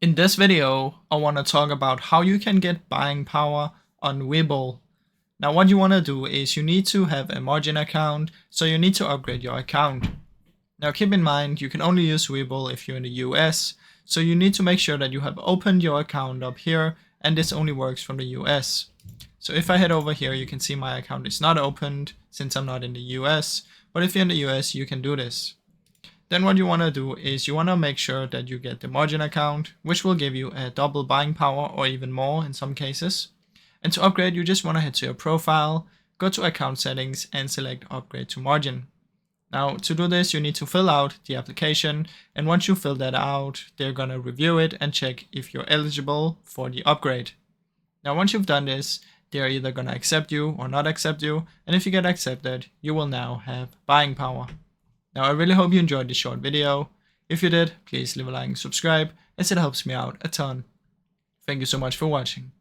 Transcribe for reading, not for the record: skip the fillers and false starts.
In this video, I want to talk about how you can get buying power on Webull. Now what you want to do is you need to have a margin account, so you need to upgrade your account. Now keep in mind you can only use Webull if you're in the US, so you need to make sure that you have opened your account up here, and this only works from the US. So if I head over here, you can see my account is not opened since I'm not in the US, but if you're in the US you can do this. Then what you want to do is you want to make sure that you get the margin account, which will give you a double buying power or even more in some cases. And to upgrade, you just want to head to your profile, go to account settings and select upgrade to margin. Now to do this, you need to fill out the application, and once you fill that out, they're going to review it and check if you're eligible for the upgrade. Now once you've done this, they're either going to accept you or not accept you, and if you get accepted, you will now have buying power. Now I really hope you enjoyed this short video. If you did, please leave a like and subscribe, as it helps me out a ton. Thank you so much for watching.